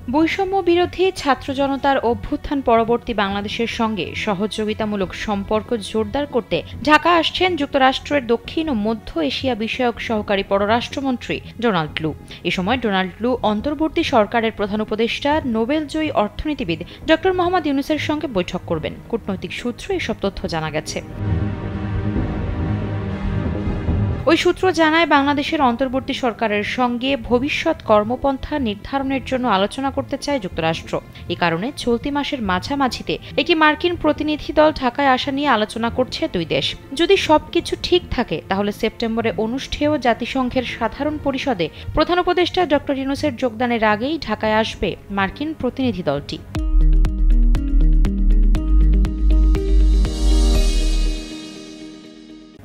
বৈষম্য বিরোধী ছাত্র জনতার অভ্যুত্থান পরবর্তী বাংলাদেশের সঙ্গে সহযোগিতামূলক সম্পর্ক জোরদার করতে ঢাকা আসছেন যুক্তরাষ্ট্রের দক্ষিণ ও মধ্য এশিয়া বিষয়ক সহকারী পররাষ্ট্রমন্ত্রী ডোনাল্ড লু। এ সময় ডোনাল্ড লু অন্তর্বর্তী সরকারের প্রধান উপদেষ্টা নোবেলজয়ী অর্থনীতিবিদ ড মোহাম্মদ ইউনূসের সঙ্গে বৈঠক করবেন। কূটনৈতিক সূত্রে এসব তথ্য জানা গেছে। ওই সূত্র জানায়, বাংলাদেশের অন্তর্বর্তী সরকারের সঙ্গে ভবিষ্যৎ কর্মপন্থা নির্ধারণের জন্য আলোচনা করতে চায় যুক্তরাষ্ট্র। এ কারণে চলতি মাসের মাঝামাঝিতে একটি মার্কিন প্রতিনিধি দল ঢাকায় আসা নিয়ে আলোচনা করছে দুই দেশ। যদি সবকিছু ঠিক থাকে তাহলে সেপ্টেম্বরে অনুষ্ঠেয় জাতিসংঘের সাধারণ পরিষদে প্রধান উপদেষ্টা ড ইউনূসের যোগদানের আগেই ঢাকায় আসবে মার্কিন প্রতিনিধি দলটি।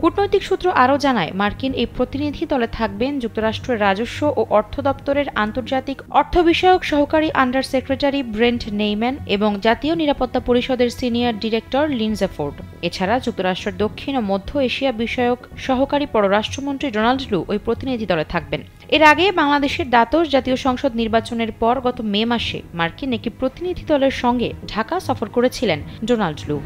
কূটনৈতিক সূত্র আরও জানায়, মার্কিন এই প্রতিনিধি দলে থাকবেন যুক্তরাষ্ট্রের রাজস্ব ও অর্থ দপ্তরের আন্তর্জাতিক অর্থ বিষয়ক সহকারী আন্ডার সেক্রেটারি ব্রেন্ট নেইম্যান এবং জাতীয় নিরাপত্তা পরিষদের সিনিয়র ডিরেক্টর লিন্ডসে ফোর্ড। এছাড়া যুক্তরাষ্ট্রের দক্ষিণ ও মধ্য এশিয়া বিষয়ক সহকারী পররাষ্ট্রমন্ত্রী ডোনাল্ড লু ওই প্রতিনিধি দলে থাকবেন। এর আগে বাংলাদেশের দ্বাদশ জাতীয় সংসদ নির্বাচনের পর গত মে মাসে মার্কিন একটি প্রতিনিধি দলের সঙ্গে ঢাকা সফর করেছিলেন ডোনাল্ড লু।